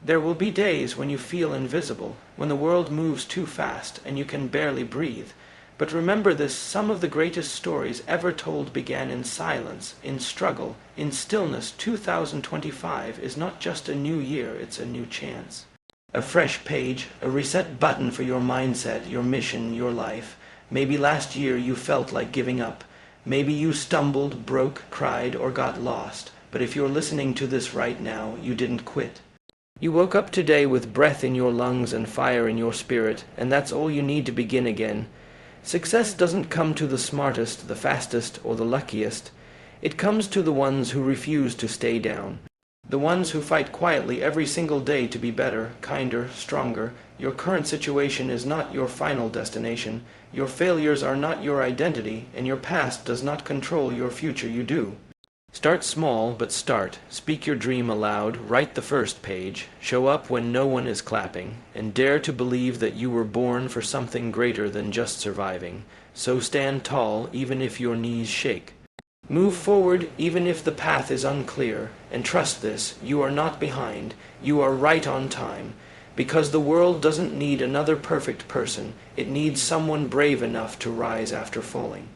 There will be days when you feel invisible, when the world moves too fast and you can barely breathe. But remember this, some of the greatest stories ever told began in silence, in struggle, in stillness. 2025 is not just a new year, it's a new chance. A fresh page, a reset button for your mindset, your mission, your life. Maybe last year you felt like giving up. Maybe you stumbled, broke, cried, or got lost. But if you're listening to this right now, you didn't quit. You woke up today with breath in your lungs and fire in your spirit, and that's all you need to begin again. Success doesn't come to the smartest, the fastest, or the luckiest. It comes to the ones who refuse to stay down. The ones who fight quietly every single day to be better, kinder, stronger. Your current situation is not your final destination. Your failures are not your identity, and your past does not control your future. You do. Start small, but start. Speak your dream aloud, write the first page, show up when no one is clapping, and dare to believe that you were born for something greater than just surviving. So stand tall, even if your knees shake. Move forward, even if the path is unclear, and trust this, you are not behind, you are right on time. Because the world doesn't need another perfect person, it needs someone brave enough to rise after falling.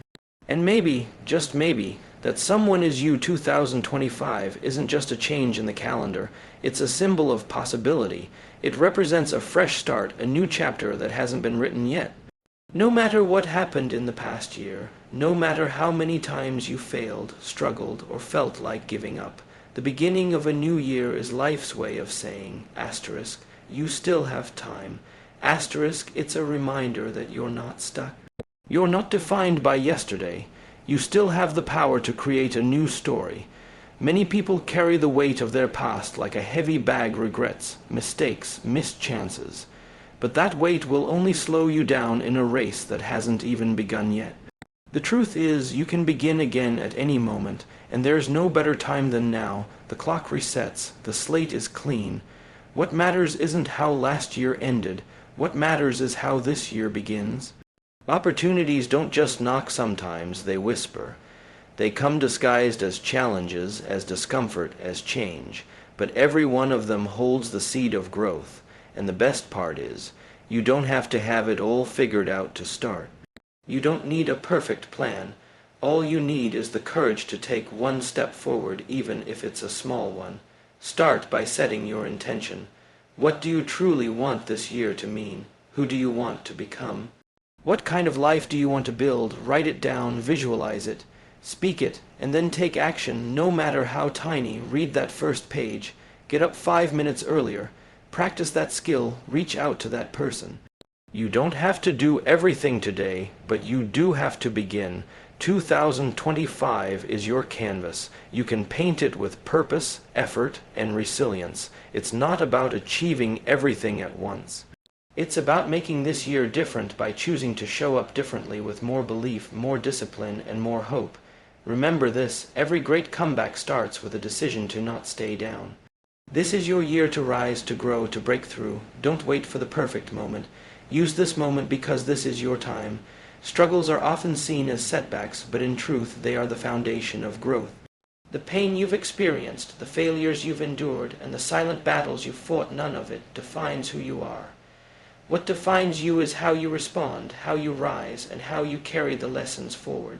And maybe, just maybe, that someone is you. 2025 isn't just a change in the calendar, it's a symbol of possibility. It represents a fresh start, a new chapter that hasn't been written yet. No matter what happened in the past year, no matter how many times you failed, struggled, or felt like giving up, the beginning of a new year is life's way of saying, asterisk, you still have time. Asterisk, it's a reminder that you're not stuck. You're not defined by yesterday. You still have the power to create a new story. Many people carry the weight of their past like a heavy bag, regrets, mistakes, missed chances. But that weight will only slow you down in a race that hasn't even begun yet. The truth is, you can begin again at any moment, and there's no better time than now. The clock resets, the slate is clean. What matters isn't how last year ended. What matters is how this year begins. Opportunities don't just knock sometimes, they whisper. They come disguised as challenges, as discomfort, as change. But every one of them holds the seed of growth. And the best part is, you don't have to have it all figured out to start. You don't need a perfect plan. All you need is the courage to take one step forward, even if it's a small one. Start by setting your intention. What do you truly want this year to mean? Who do you want to become? What kind of life do you want to build? Write it down, visualize it, speak it, and then take action, no matter how tiny. Read that first page. Get up 5 minutes earlier. Practice that skill. Reach out to that person. You don't have to do everything today, but you do have to begin. 2025 is your canvas. You can paint it with purpose, effort, and resilience. It's not about achieving everything at once. It's about making this year different by choosing to show up differently with more belief, more discipline, and more hope. Remember this, every great comeback starts with a decision to not stay down. This is your year to rise, to grow, to break through. Don't wait for the perfect moment. Use this moment because this is your time. Struggles are often seen as setbacks, but in truth they are the foundation of growth. The pain you've experienced, the failures you've endured, and the silent battles you've fought, none of it defines who you are. What defines you is how you respond, how you rise, and how you carry the lessons forward.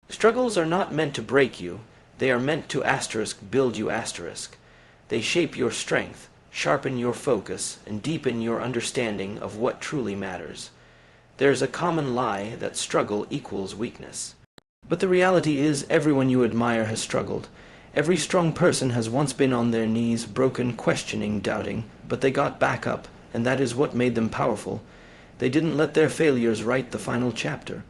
Struggles are not meant to break you. They are meant to build you. They shape your strength, sharpen your focus, and deepen your understanding of what truly matters. There's a common lie that struggle equals weakness. But the reality is everyone you admire has struggled. Every strong person has once been on their knees, broken, questioning, doubting, but they got back up. And that is what made them powerful. They didn't let their failures write the final chapter.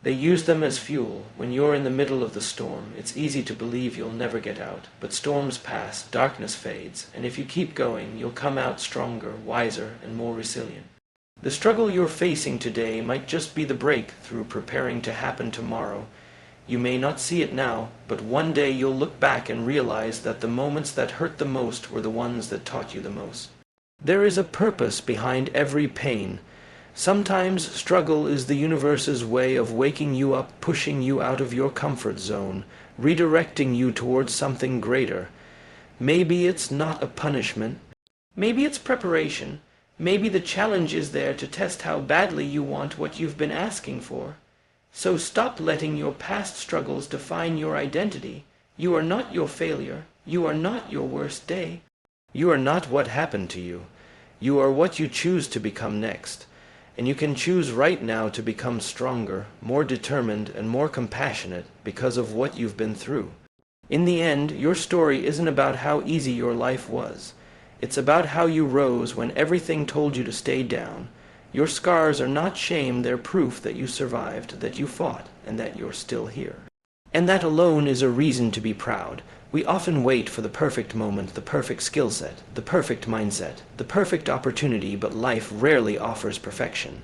They used them as fuel. When you're in the middle of the storm, it's easy to believe you'll never get out. But storms pass, darkness fades, and if you keep going, you'll come out stronger, wiser, and more resilient. The struggle you're facing today might just be the breakthrough preparing to happen tomorrow. You may not see it now, but one day you'll look back and realize that the moments that hurt the most were the ones that taught you the most. There is a purpose behind every pain. Sometimes struggle is the universe's way of waking you up, pushing you out of your comfort zone, redirecting you towards something greater. Maybe it's not a punishment. Maybe it's preparation. Maybe the challenge is there to test how badly you want what you've been asking for. So stop letting your past struggles define your identity. You are not your failure. You are not your worst day. You are not what happened to you. You are what you choose to become next. And you can choose right now to become stronger, more determined, and more compassionate because of what you've been through. In the end, your story isn't about how easy your life was. It's about how you rose when everything told you to stay down. Your scars are not shame, they're proof that you survived, that you fought, and that you're still here. And that alone is a reason to be proud. We often wait for the perfect moment, the perfect skill set, the perfect mindset, the perfect opportunity, but life rarely offers perfection.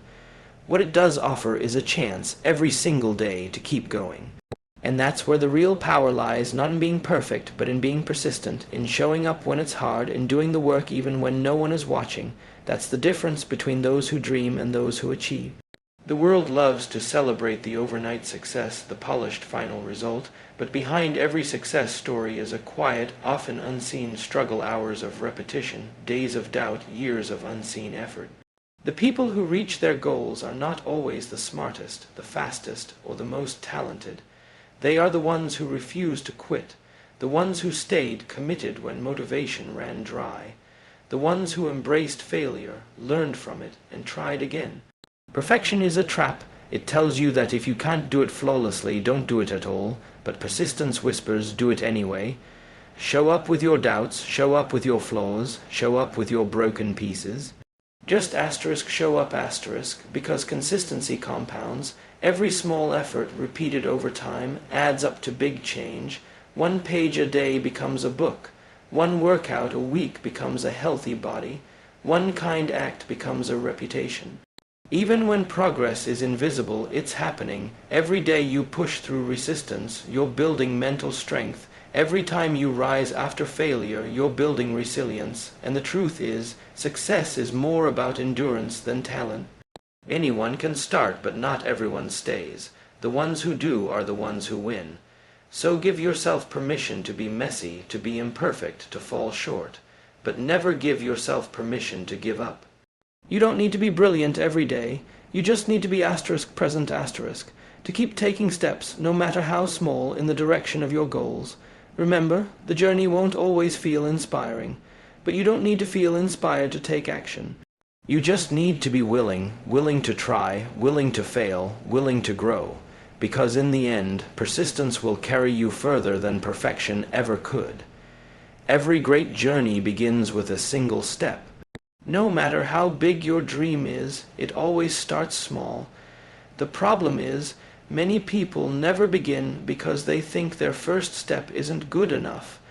What it does offer is a chance every single day to keep going. And that's where the real power lies, not in being perfect, but in being persistent, in showing up when it's hard, in doing the work even when no one is watching. That's the difference between those who dream and those who achieve. The world loves to celebrate the overnight success, the polished final result, but behind every success story is a quiet, often unseen struggle, hours of repetition, days of doubt, years of unseen effort. The people who reach their goals are not always the smartest, the fastest, or the most talented. They are the ones who refuse to quit, the ones who stayed committed when motivation ran dry, the ones who embraced failure, learned from it, and tried again. Perfection is a trap. It tells you that if you can't do it flawlessly, don't do it at all, but persistence whispers, do it anyway. Show up with your doubts, show up with your flaws, show up with your broken pieces. Just show up because consistency compounds. Every small effort repeated over time adds up to big change. 1 page a day becomes a book. 1 workout a week becomes a healthy body. 1 kind act becomes a reputation. Even when progress is invisible, it's happening. Every day you push through resistance, you're building mental strength. Every time you rise after failure, you're building resilience. And the truth is, success is more about endurance than talent. Anyone can start, but not everyone stays. The ones who do are the ones who win. So give yourself permission to be messy, to be imperfect, to fall short. But never give yourself permission to give up. You don't need to be brilliant every day. You just need to be present, to keep taking steps, no matter how small, in the direction of your goals. Remember, the journey won't always feel inspiring, but you don't need to feel inspired to take action. You just need to be willing to try, willing to fail, willing to grow, because in the end, persistence will carry you further than perfection ever could. Every great journey begins with a single step. No matter how big your dream is, it always starts small. The problem is, many people never begin because they think their first step isn't good enough.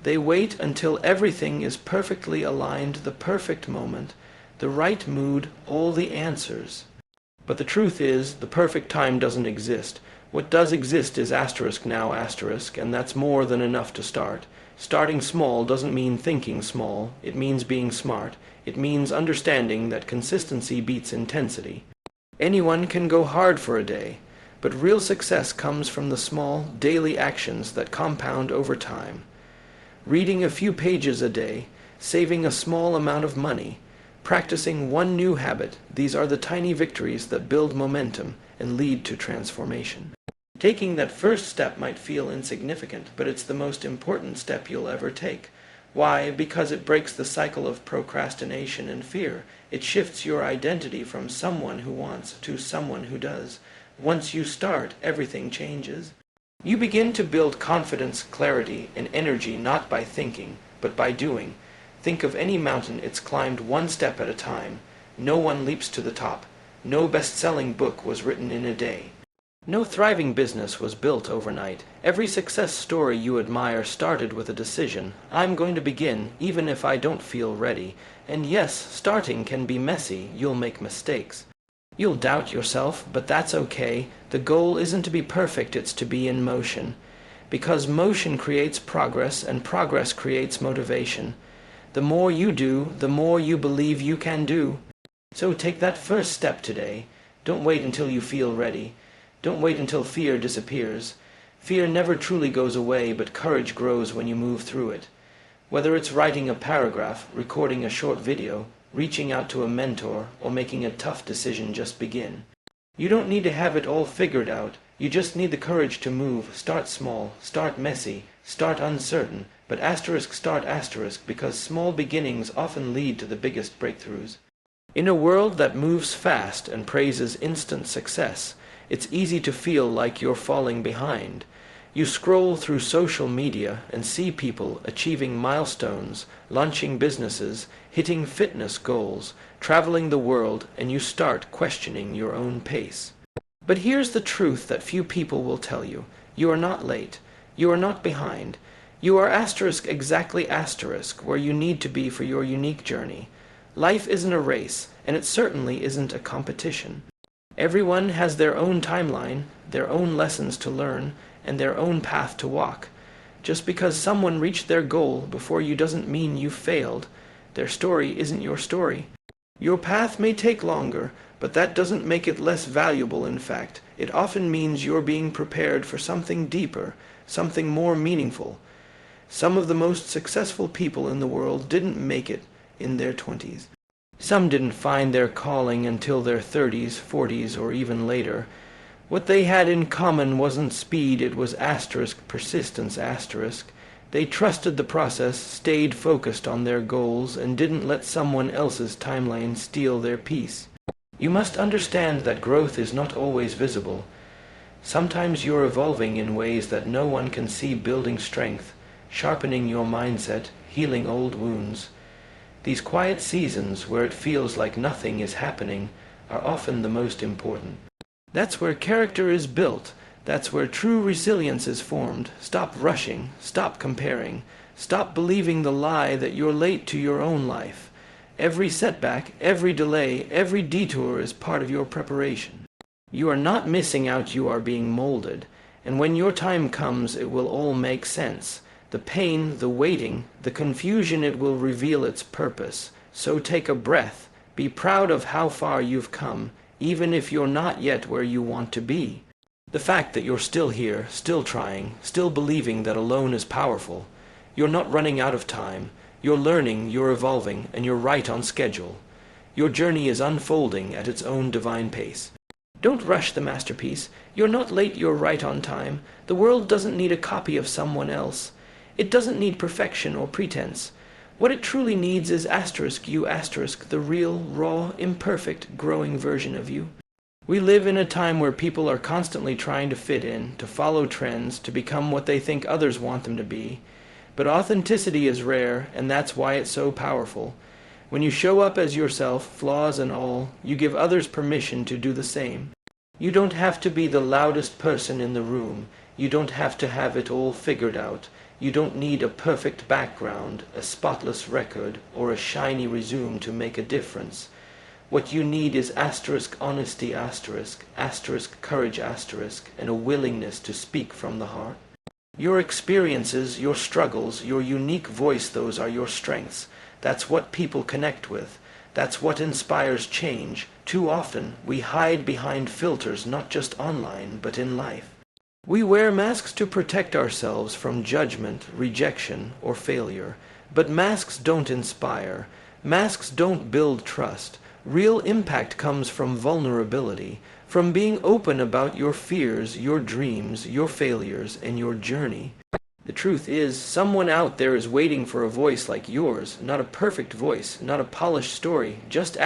They wait until everything is perfectly aligned, the perfect moment, the right mood, all the answers. But the truth is, the perfect time doesn't exist. What does exist is now, and that's more than enough to start. Starting small doesn't mean thinking small, it means being smart. It means understanding that consistency beats intensity. Anyone can go hard for a day, but real success comes from the small, daily actions that compound over time. Reading a few pages a day, saving a small amount of money, practicing 1 new habit, these are the tiny victories that build momentum and lead to transformation. Taking that first step might feel insignificant, but it's the most important step you'll ever take. Why? Because it breaks the cycle of procrastination and fear. It shifts your identity from someone who wants to someone who does. Once you start, everything changes. You begin to build confidence, clarity, and energy not by thinking, but by doing. Think of any mountain, it's climbed 1 step at a time. No one leaps to the top. No best-selling book was written in a day. No thriving business was built overnight. Every success story you admire started with a decision. I'm going to begin, even if I don't feel ready. And yes, starting can be messy. You'll make mistakes. You'll doubt yourself, but that's okay. The goal isn't to be perfect, it's to be in motion. Because motion creates progress, and progress creates motivation. The more you do, the more you believe you can do. So take that first step today. Don't wait until you feel ready. Don't wait until fear disappears. Fear never truly goes away, but courage grows when you move through it. Whether it's writing a paragraph, recording a short video, reaching out to a mentor, or making a tough decision, just begin. You don't need to have it all figured out. You just need the courage to move. Start small, start messy, start uncertain, but start because small beginnings often lead to the biggest breakthroughs. In a world that moves fast and praises instant success, it's easy to feel like you're falling behind. You scroll through social media and see people achieving milestones, launching businesses, hitting fitness goals, traveling the world, and you start questioning your own pace. But here's the truth that few people will tell you. You are not late. You are not behind. You are exactly where you need to be for your unique journey. Life isn't a race, and it certainly isn't a competition. Everyone has their own timeline, their own lessons to learn, and their own path to walk. Just because someone reached their goal before you doesn't mean you failed. Their story isn't your story. Your path may take longer, but that doesn't make it less valuable. In fact, it often means you're being prepared for something deeper, something more meaningful. Some of the most successful people in the world didn't make it in their 20s. Some didn't find their calling until their 30s, 40s, or even later. What they had in common wasn't speed, it was persistence. They trusted the process, stayed focused on their goals, and didn't let someone else's timeline steal their peace. You must understand that growth is not always visible. Sometimes you're evolving in ways that no one can see, building strength, sharpening your mindset, healing old wounds. These quiet seasons where it feels like nothing is happening are often the most important. That's where character is built. That's where true resilience is formed. Stop rushing. Stop comparing. Stop believing the lie that you're late to your own life. Every setback, every delay, every detour is part of your preparation. You are not missing out, you are being molded. And when your time comes, it will all make sense. The pain, the waiting, the confusion, it will reveal its purpose. So take a breath. Be proud of how far you've come, even if you're not yet where you want to be. The fact that you're still here, still trying, still believing that alone is powerful. You're not running out of time. You're learning, you're evolving, and you're right on schedule. Your journey is unfolding at its own divine pace. Don't rush the masterpiece. You're not late, you're right on time. The world doesn't need a copy of someone else. It doesn't need perfection or pretense. What it truly needs is the real, raw, imperfect, growing version of you. We live in a time where people are constantly trying to fit in, to follow trends, to become what they think others want them to be. But authenticity is rare, and that's why it's so powerful. When you show up as yourself, flaws and all, you give others permission to do the same. You don't have to be the loudest person in the room. You don't have to have it all figured out. You don't need a perfect background, a spotless record, or a shiny resume to make a difference. What you need is honesty, courage, and a willingness to speak from the heart. Your experiences, your struggles, your unique voice, those are your strengths. That's what people connect with. That's what inspires change. Too often, we hide behind filters, not just online, but in life. We wear masks to protect ourselves from judgment, rejection, or failure. But masks don't inspire. Masks don't build trust. Real impact comes from vulnerability, from being open about your fears, your dreams, your failures, and your journey. The truth is, someone out there is waiting for a voice like yours, not a perfect voice, not a polished story, just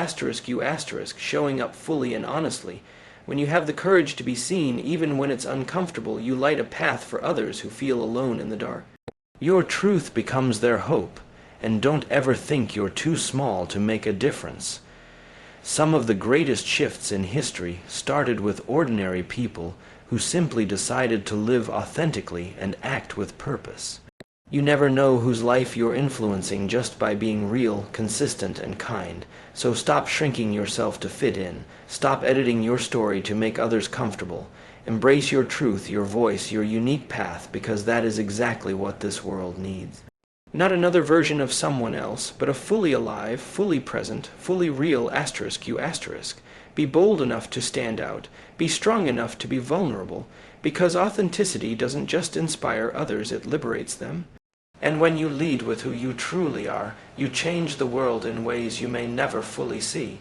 showing up fully and honestly. When you have the courage to be seen, even when it's uncomfortable, you light a path for others who feel alone in the dark. Your truth becomes their hope, and don't ever think you're too small to make a difference. Some of the greatest shifts in history started with ordinary people who simply decided to live authentically and act with purpose. You never know whose life you're influencing just by being real, consistent, and kind. So stop shrinking yourself to fit in. Stop editing your story to make others comfortable. Embrace your truth, your voice, your unique path, because that is exactly what this world needs. Not another version of someone else, but a fully alive, fully present, fully real Be bold enough to stand out. Be strong enough to be vulnerable, because authenticity doesn't just inspire others, it liberates them. And when you lead with who you truly are, you change the world in ways you may never fully see.